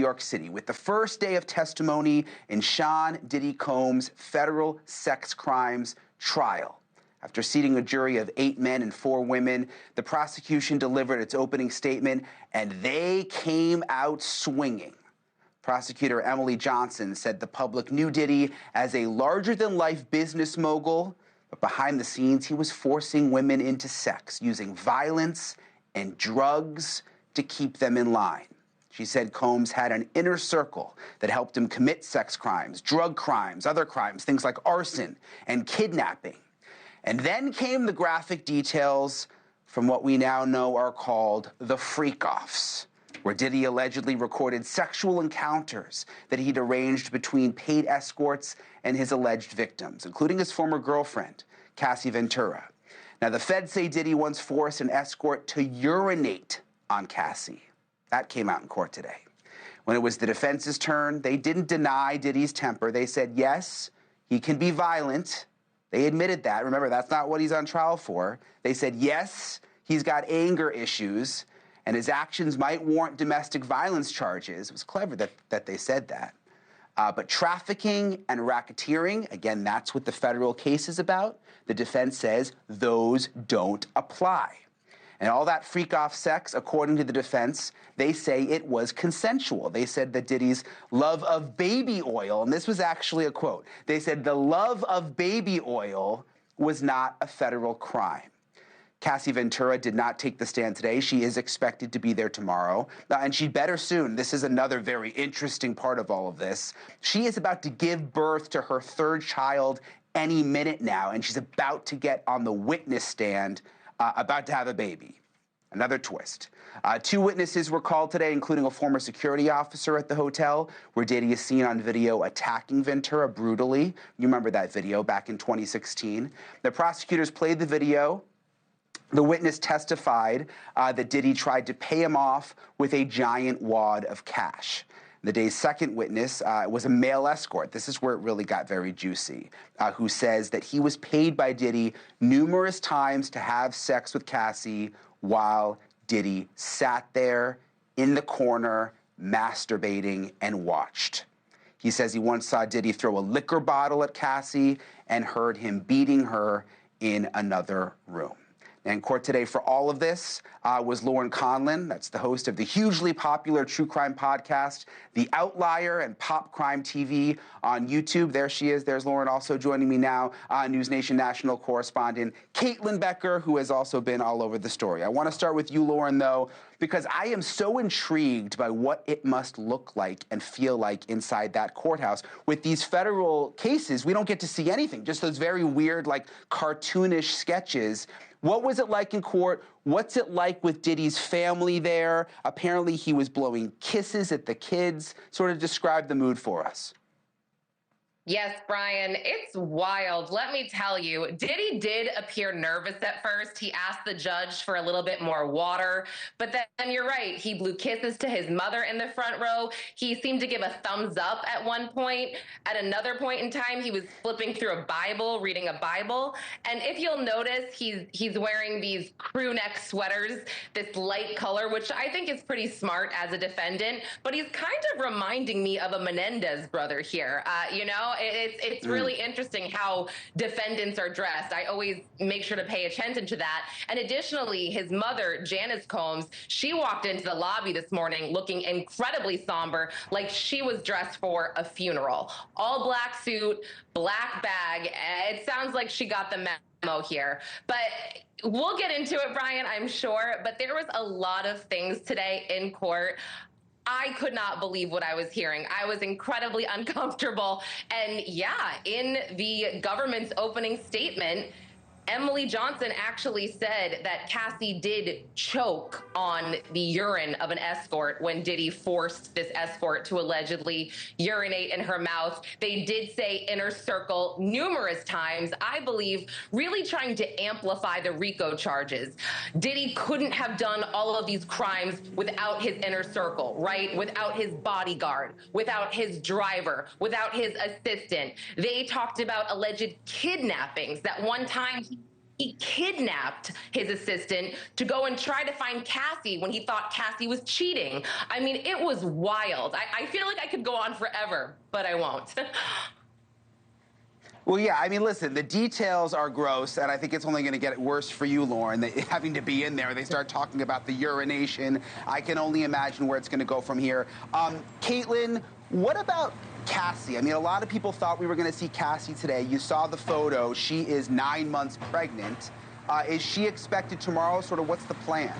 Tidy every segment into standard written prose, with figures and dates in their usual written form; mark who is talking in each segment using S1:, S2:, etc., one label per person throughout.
S1: York City with the first day of testimony in Sean Diddy Combs' federal sex crimes trial. After seating a jury of 8 men and 4 women, the prosecution delivered its opening statement, and they came out swinging. Prosecutor Emily Johnson said the public knew Diddy as a larger-than-life business mogul, but behind the scenes, he was forcing women into sex, using violence and drugs to keep them in line. She said Combs had an inner circle that helped him commit sex crimes, drug crimes, other crimes, things like arson and kidnapping. And then came the graphic details from what we now know are called the freak-offs, where Diddy allegedly recorded sexual encounters that he'd arranged between paid escorts and his alleged victims, including his former girlfriend, Cassie Ventura. Now, the feds say Diddy once forced an escort to urinate on Cassie. That came out in court today. When it was the defense's turn, they didn't deny Diddy's temper. They said, yes, he can be violent. They admitted that. Remember, that's not what he's on trial for. They said, yes, he's got anger issues, and his actions might warrant domestic violence charges. It was clever that they said that. But trafficking and racketeering, again, that's what the federal case is about. The defense says those don't apply. And all that freak-off sex, according to the defense, they say it was consensual. They said that Diddy's love of baby oil, and this was actually a quote, they said the love of baby oil was not a federal crime. Cassie Ventura did not take the stand today. She is expected to be there tomorrow, and she'd better soon. This is another very interesting part of all of this. She is about to give birth to her 3rd child any minute now, and she's about to get on the witness stand, about to have a baby. Another twist. 2 witnesses were called today, including a former security officer at the hotel, where Diddy is seen on video attacking Ventura brutally. You remember that video back in 2016. The prosecutors played the video. The witness testified that Diddy tried to pay him off with a giant wad of cash. The day's second witness was a male escort. This is where it really got very juicy, who says that he was paid by Diddy numerous times to have sex with Cassie while Diddy sat there in the corner masturbating and watched. He says he once saw Diddy throw a liquor bottle at Cassie and heard him beating her in another room. In court today for all of this was Lauren Conlin. That's the host of the hugely popular true crime podcast, The Outlier and Pop Crime TV on YouTube. There she is. There's Lauren. Also joining me now, NewsNation national correspondent Caitlyn Becker, who has also been all over the story. I want to start with you, Lauren, though, because I am so intrigued by what it must look like and feel like inside that courthouse. With these federal cases, we don't get to see anything, just those very weird, like, cartoonish sketches. What was it like in court? What's it like with Diddy's family there? Apparently he was blowing kisses at the kids. Sort of describe the mood for us.
S2: Yes, Brian, it's wild. Let me tell you, Diddy did appear nervous at first. He asked the judge for a little bit more water, but then you're right. He blew kisses to his mother in the front row. He seemed to give a thumbs up at one point. At another point in time, he was flipping through a Bible, reading a Bible. And if you'll notice, he's wearing these crew neck sweaters, this light color, which I think is pretty smart as a defendant, but he's kind of reminding me of a Menendez brother here. It's really interesting how defendants are dressed. I always make sure to pay attention to that. And additionally, his mother, Janice Combs, she walked into the lobby this morning looking incredibly somber, like she was dressed for a funeral. All black suit, black bag. It sounds like she got the memo here. But we'll get into it, Brian, I'm sure. But there was a lot of things today in court. I could not believe what I was hearing. I was incredibly uncomfortable. And yeah, in the government's opening statement, Emily Johnson actually said that Cassie did choke on the urine of an escort when Diddy forced this escort to allegedly urinate in her mouth. They did say inner circle numerous times, I believe, really trying to amplify the RICO charges. Diddy couldn't have done all of these crimes without his inner circle, right? Without his bodyguard, without his driver, without his assistant. They talked about alleged kidnappings, that one time He kidnapped his assistant to go and try to find Cassie when he thought Cassie was cheating. I mean, it was wild. I feel like I could go on forever, but I won't.
S1: Well, yeah, I mean, listen, the details are gross, and I think it's only going to get worse for you, Lauren, having to be in there. They start talking about the urination. I can only imagine where it's going to go from here. Caitlyn, what about Cassie? I mean, a lot of people thought we were going to see Cassie today. You saw the photo. She is 9 months pregnant. Is she expected tomorrow? Sort of what's the plan?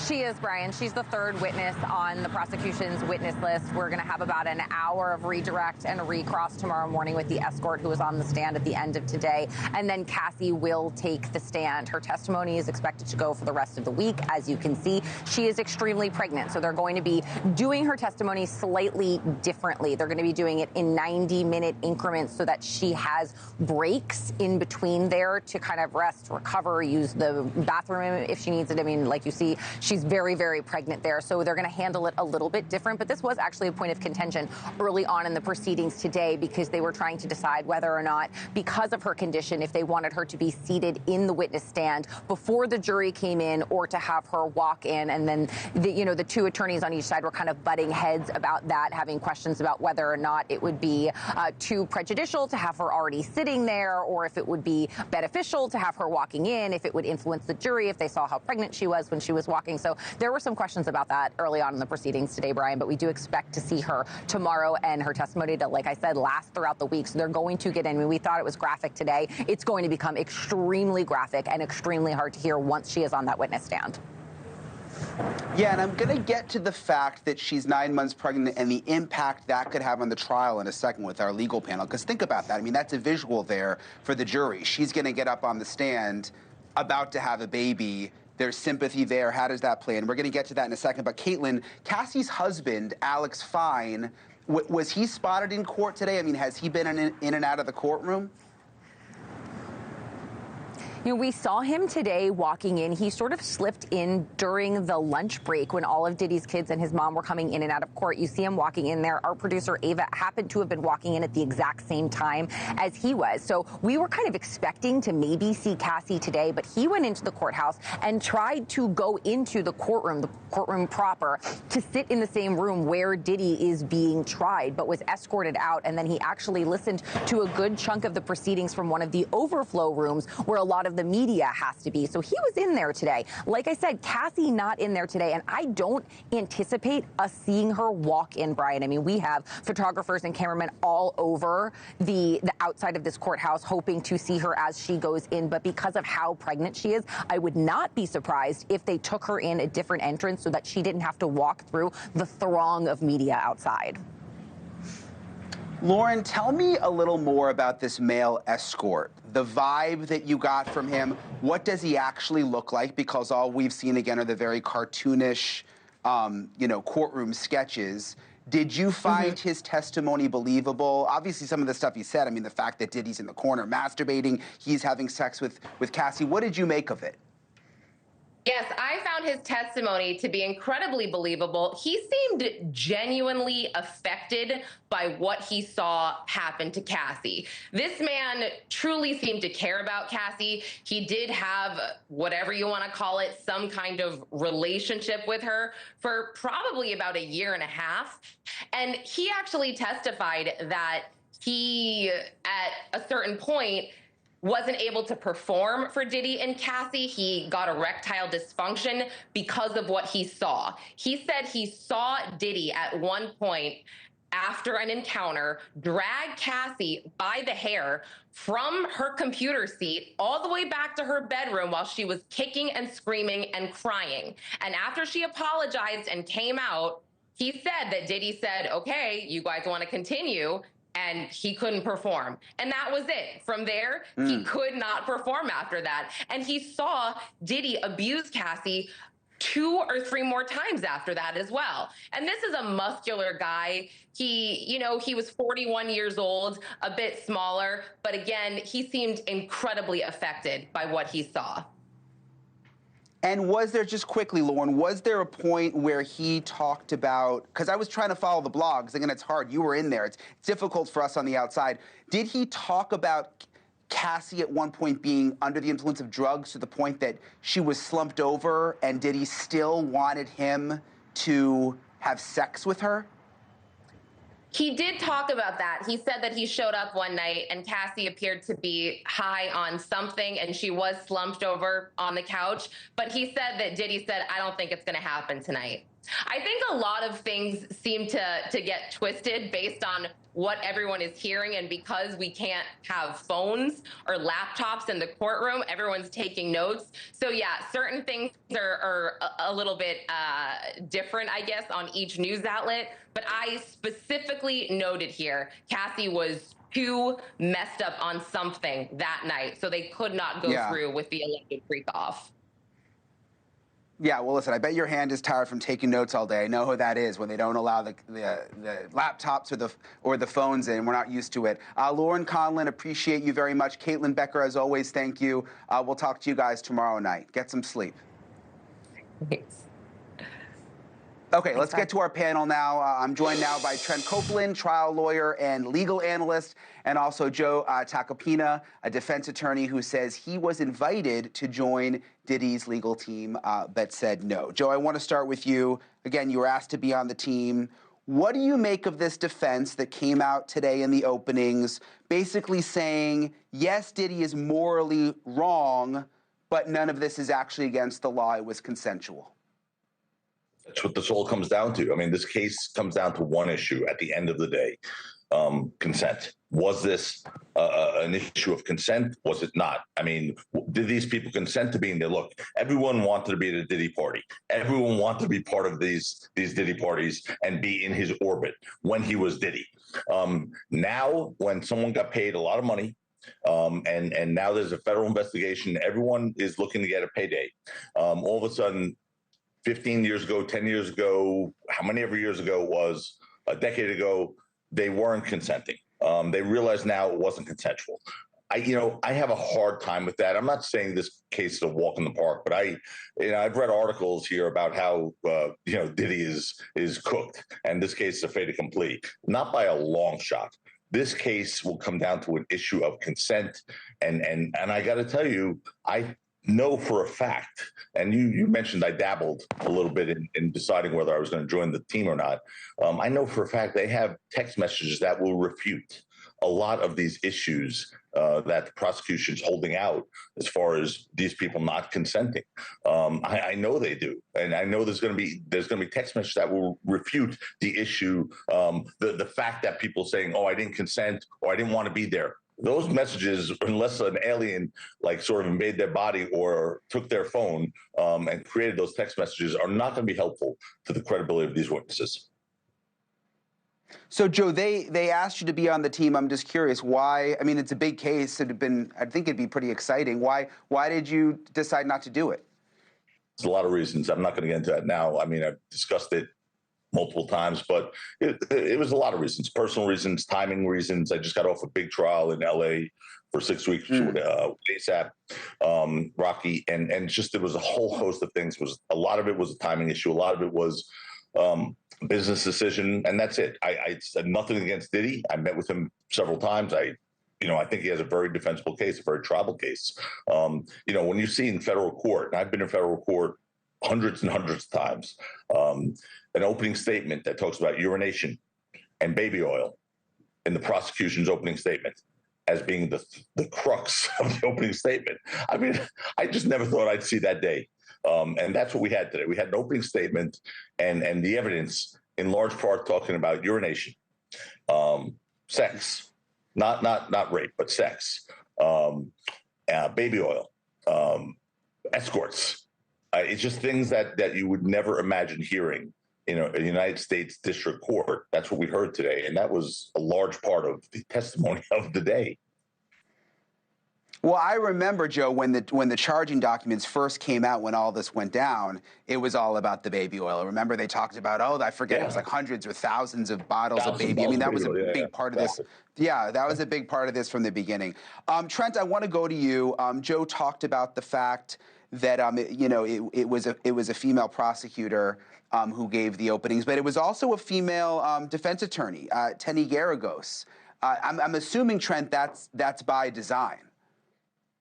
S3: She is, Brian. She's the third witness on the prosecution's witness list. We're going to have about an hour of redirect and recross tomorrow morning with the escort who was on the stand at the end of today. And then Cassie will take the stand. Her testimony is expected to go for the rest of the week. As you can see, she is extremely pregnant. So they're going to be doing her testimony slightly differently. They're going to be doing it in 90-minute increments so that she has breaks in between there to kind of rest, recover, use the bathroom if she needs it. I mean, like you see, she's very, very pregnant there, so they're going to handle it a little bit different. But this was actually a point of contention early on in the proceedings today because they were trying to decide whether or not, because of her condition, if they wanted her to be seated in the witness stand before the jury came in or to have her walk in. And then, the two attorneys on each side were kind of butting heads about that, having questions about whether or not it would be too prejudicial to have her already sitting there or if it would be beneficial to have her walking in, if it would influence the jury if they saw how pregnant she was when she was walking. So there were some questions about that early on in the proceedings today, Brian, but we do expect to see her tomorrow and her testimony to, like I said, last throughout the week. So they're going to get in. I mean, we thought it was graphic today. It's going to become extremely graphic and extremely hard to hear once she is on that witness stand.
S1: Yeah, and I'm going to get to the fact that she's 9 months pregnant and the impact that could have on the trial in a second with our legal panel. Because think about that. I mean, that's a visual there for the jury. She's going to get up on the stand about to have a baby. There's sympathy there. How does that play? And we're going to get to that in a second. But Caitlyn, Cassie's husband, Alex Fine, was he spotted in court today? I mean, has he been in and out of the courtroom?
S3: We saw him today walking in. He sort of slipped in during the lunch break when all of Diddy's kids and his mom were coming in and out of court. You see him walking in there. Our producer, Ava, happened to have been walking in at the exact same time as he was. So we were kind of expecting to maybe see Cassie today, but he went into the courthouse and tried to go into the courtroom proper, to sit in the same room where Diddy is being tried, but was escorted out. And then he actually listened to a good chunk of the proceedings from one of the overflow rooms where a lot of the media has to be. So he was in there today. Like I said, Cassie not in there today, and I don't anticipate us seeing her walk in, Brian. I mean, we have photographers and cameramen all over the outside of this courthouse hoping to see her as she goes in, but because of how pregnant she is, I would not be surprised if they took her in a different entrance so that she didn't have to walk through the throng of media outside.
S1: Lauren, tell me a little more about this male escort, the vibe that you got from him. What does he actually look like? Because all we've seen, again, are the very cartoonish, courtroom sketches. Did you find his testimony believable? Obviously, some of the stuff he said, I mean, the fact that Diddy's in the corner masturbating, he's having sex with Cassie. What did you make of it?
S2: Yes, I found his testimony to be incredibly believable. He seemed genuinely affected by what he saw happen to Cassie. This man truly seemed to care about Cassie. He did have, whatever you want to call it, some kind of relationship with her for probably about 1.5 years. And he actually testified that he, at a certain point, wasn't able to perform for Diddy and Cassie. He got erectile dysfunction because of what he saw. He said he saw Diddy at one point after an encounter drag Cassie by the hair from her computer seat all the way back to her bedroom while she was kicking and screaming and crying. And after she apologized and came out, he said that Diddy said, okay, you guys want to continue? And he couldn't perform. And that was it. From there, he could not perform after that. And he saw Diddy abuse Cassie 2 or 3 more times after that as well. And this is a muscular guy. He was 41 years old, a bit smaller, but again, he seemed incredibly affected by what he saw.
S1: And was there, just quickly, Lauren, was there a point where he talked about, because I was trying to follow the blogs, again, it's hard, you were in there, it's difficult for us on the outside. Did he talk about Cassie at one point being under the influence of drugs to the point that she was slumped over and Diddy still wanted him to have sex with her?
S2: He did talk about that. He said that he showed up one night and Cassie appeared to be high on something and she was slumped over on the couch. But he said that Diddy said, I don't think it's going to happen tonight. I think a lot of things seem to get twisted based on what everyone is hearing, and because we can't have phones or laptops in the courtroom, everyone's taking notes. So yeah, certain things are a little bit different, I guess, on each news outlet. But I specifically noted here, Cassie was too messed up on something that night, so they could not go through with the alleged freak-off.
S1: Yeah, well, listen, I bet your hand is tired from taking notes all day. I know who that is when they don't allow the laptops or the phones in. We're not used to it. Lauren, Conlin, appreciate you very much. Caitlyn Becker, as always, thank you. We'll talk to you guys tomorrow night. Get some sleep.
S2: Thanks.
S1: Okay, let's get to our panel now. I'm joined now by Trent Copeland, trial lawyer and legal analyst, and also Joe Tacopina, a defense attorney who says he was invited to join Diddy's legal team but said no. Joe, I want to start with you. Again, you were asked to be on the team. What do you make of this defense that came out today in the openings, basically saying, yes, Diddy is morally wrong, but none of this is actually against the law, it was consensual?
S4: That's what this all comes down to. I mean, this case comes down to one issue at the end of the day, consent. Was this an issue of consent? Was it not? I mean, did these people consent to being there? Look, everyone wanted to be at a Diddy party. Everyone wanted to be part of these Diddy parties and be in his orbit when he was Diddy. Now, when someone got paid a lot of money, and now there's a federal investigation, everyone is looking to get a payday. All of a sudden, 15 years ago, 10 years ago, how many ever years ago it was, a decade ago, they weren't consenting. They realize now it wasn't consensual. I have a hard time with that. I'm not saying this case is a walk in the park, but I've read articles here about how Diddy is cooked, and this case is a fait accompli. Not by a long shot. This case will come down to an issue of consent, and I got to tell you, I know for a fact, and you mentioned I dabbled a little bit in deciding whether I was going to join the team or not. I know for a fact they have text messages that will refute a lot of these issues that the prosecution's holding out as far as these people not consenting. I know they do, and I know there's going to be text messages that will refute the issue, the fact that people saying, "Oh, I didn't consent," or "I didn't want to be there." Those messages, unless an alien sort of invaded their body or took their phone and created those text messages, are not going to be helpful to the credibility of these witnesses.
S1: So, Joe, they asked you to be on the team. I'm just curious why. I mean, it's a big case. I think it'd be pretty exciting. Why did you decide not to do it?
S4: There's a lot of reasons. I'm not going to get into that now. I mean, I've discussed it multiple times, but it was a lot of reasons, personal reasons, timing reasons. I just got off a big trial in LA for 6 weeks with ASAP, Rocky, and just, there was a whole host of things. A lot of it was a timing issue. A lot of it was business decision, and that's it. I said nothing against Diddy. I met with him several times. I think he has a very defensible case, a very tribal case. When you see in federal court, and I've been in federal court hundreds and hundreds of times, an opening statement that talks about urination and baby oil in the prosecution's opening statement as being the crux of the opening statement. I mean, I just never thought I'd see that day. And that's what we had today. We had an opening statement and the evidence in large part talking about urination, sex, not rape, but sex, baby oil, escorts. It's just things that you would never imagine hearing in a United States District Court. That's what we heard today, and that was a large part of the testimony of the day.
S1: Well, I remember, Joe, when the charging documents first came out, when all this went down, it was all about the baby oil. Remember, they talked about, I forget, it was like hundreds or thousands of bottles of baby. I mean, that was a big part of this. Yeah, that was a big part of this from the beginning. Trent, I want to go to you. Joe talked about the fact that it was a female prosecutor who gave the openings, but it was also a female defense attorney, Tenny Garagos. I'm assuming, Trent, that's by design.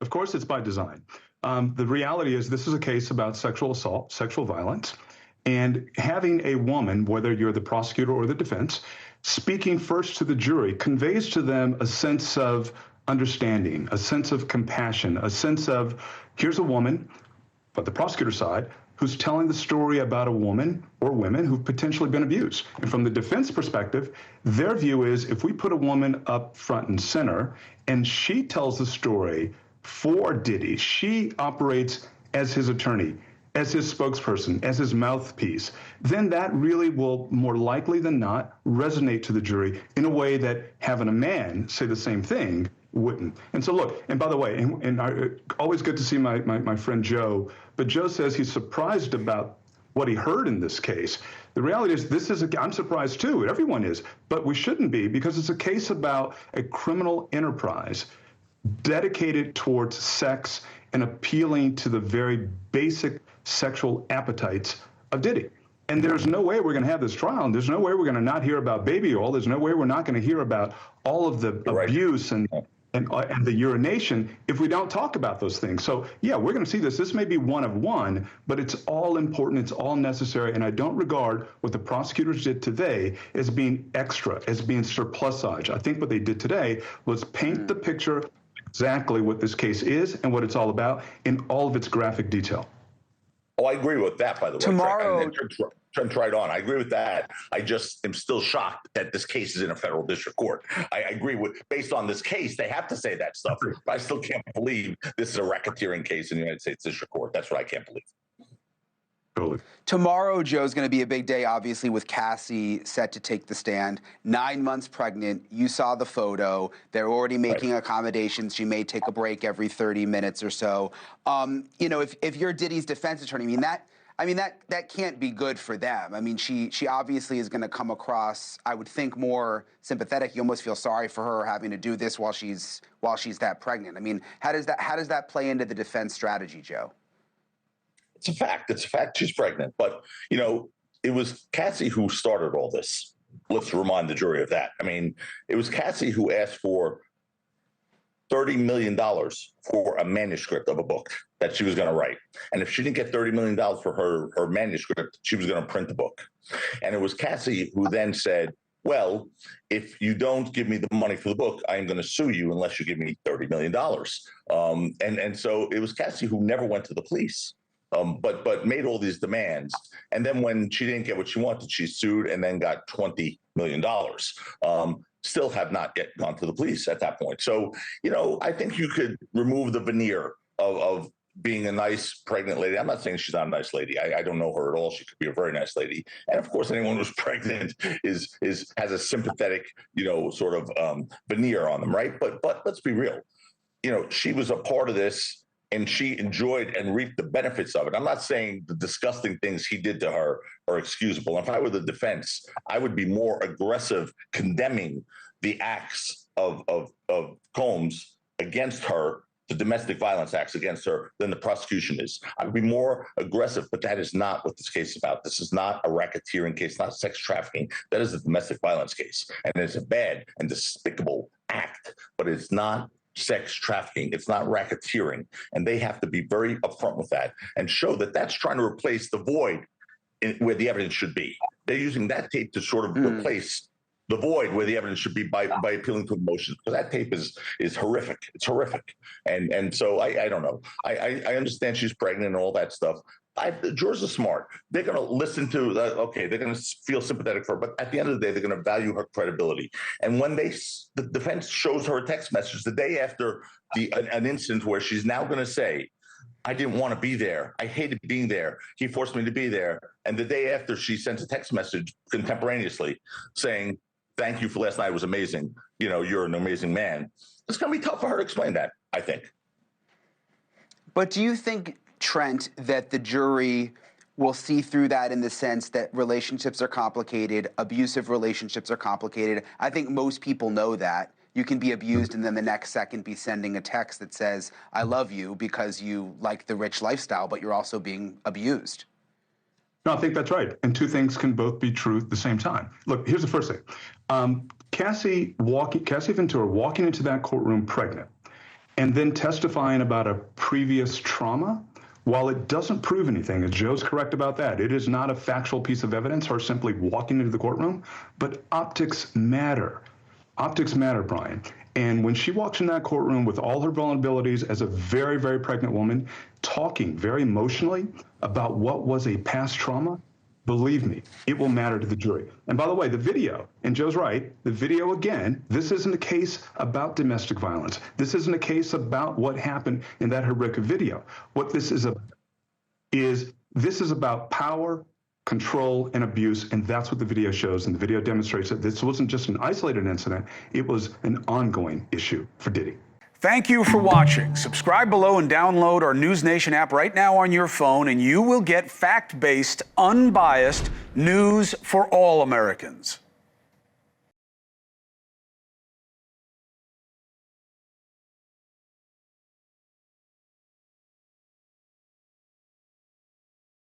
S5: Of course, it's by design. The reality is this is a case about sexual assault, sexual violence, and having a woman, whether you're the prosecutor or the defense, speaking first to the jury conveys to them a sense of understanding, a sense of compassion, a sense of, here's a woman, but the prosecutor side, who's telling the story about a woman or women who've potentially been abused. And from the defense perspective, their view is if we put a woman up front and center and she tells the story for Diddy, she operates as his attorney, as his spokesperson, as his mouthpiece, then that really will more likely than not resonate to the jury in a way that having a man say the same thing wouldn't. And so look, and by the way, always good to see my friend Joe, but Joe says he's surprised about what he heard in this case. The reality is I'm surprised too, everyone is, but we shouldn't be, because it's a case about a criminal enterprise dedicated towards sex and appealing to the very basic sexual appetites of Diddy. And there's no way we're going to have this trial, and there's no way we're going to not hear about baby oil. There's no way we're not going to hear about all of the abuse and the urination if we don't talk about those things. So yeah, we're going to see this. This may be one of one, but it's all important. It's all necessary. And I don't regard what the prosecutors did today as being extra, as being surplusage. I think what they did today was paint the picture exactly what this case is and what it's all about in all of its graphic detail.
S4: Oh, I agree with that, by the way.
S1: Tomorrow,
S4: Trent's right on. I agree with that. I just am still shocked that this case is in a federal district court. I agree with, based on this case, they have to say that stuff. But I still can't believe this is a racketeering case in the United States District Court. That's what I can't believe.
S5: Totally.
S1: Tomorrow, Joe's going to be a big day, obviously, with Cassie set to take the stand. 9 months pregnant. You saw the photo. They're already making accommodations. She may take a break every 30 minutes or so. You know, if you're Diddy's defense attorney, that can't be good for them. I mean, she obviously is going to come across, I would think, more sympathetic. You almost feel sorry for her having to do this while she's that pregnant. I mean, how does that play into the defense strategy, Joe?
S4: It's a fact. It's a fact she's pregnant. But, you know, it was Cassie who started all this. Let's remind the jury of that. I mean, it was Cassie who asked for $30 million for a manuscript of a book that she was going to write. And if she didn't get $30 million for her manuscript, she was going to print the book. And it was Cassie who then said, well, if you don't give me the money for the book, I am going to sue you unless you give me $30 million. And so it was Cassie who never went to the police. But made all these demands. And then when she didn't get what she wanted, she sued and then got $20 million. Still have not yet gone to the police at that point. So, you know, I think you could remove the veneer of being a nice pregnant lady. I'm not saying she's not a nice lady. I don't know her at all. She could be a very nice lady. And of course, anyone who's pregnant has a sympathetic, you know, sort of veneer on them, right? But let's be real. You know, she was a part of this, and she enjoyed and reaped the benefits of it. I'm not saying the disgusting things he did to her are excusable. If I were the defense, I would be more aggressive condemning the acts of Combs against her, the domestic violence acts against her, than the prosecution is. I would be more aggressive, but that is not what this case is about. This is not a racketeering case, not sex trafficking. That is a domestic violence case. And it's a bad and despicable act, but it's not sex trafficking. It's not racketeering. And they have to be very upfront with that and show that that's trying to replace the void where the evidence should be. They're using that tape to sort of replace the void where the evidence should be by appealing to emotions, because that tape is horrific. It's horrific. And so I don't know. I understand she's pregnant and all that stuff. The jurors are smart. They're going to listen to, they're going to feel sympathetic for her, but at the end of the day, they're going to value her credibility. And when the defense shows her a text message the day after an incident where she's now going to say, I didn't want to be there. I hated being there. He forced me to be there. And the day after, she sends a text message contemporaneously saying, thank you for last night. It was amazing. You know, you're an amazing man. It's going to be tough for her to explain that, I think.
S1: But do you think, Trent, that the jury will see through that in the sense that relationships are complicated, abusive relationships are complicated? I think most people know that. You can be abused and then the next second be sending a text that says, I love you, because you like the rich lifestyle, but you're also being abused.
S5: No, I think that's right. And two things can both be true at the same time. Look, here's the first thing. Cassie Ventura walking into that courtroom pregnant and then testifying about a previous trauma, while it doesn't prove anything, and Joe's correct about that, it is not a factual piece of evidence, her simply walking into the courtroom, but optics matter. Optics matter, Brian. And when she walks in that courtroom with all her vulnerabilities as a very, very pregnant woman, talking very emotionally about what was a past trauma, believe me, it will matter to the jury. And by the way, the video, and Joe's right, the video again, this isn't a case about domestic violence. This isn't a case about what happened in that horrific video. What this is about power, control, and abuse, and that's what the video shows. And the video demonstrates that this wasn't just an isolated incident, it was an ongoing issue for Diddy.
S6: Thank you for watching. Subscribe below and download our NewsNation app right now on your phone, and you will get fact-based, unbiased news for all Americans.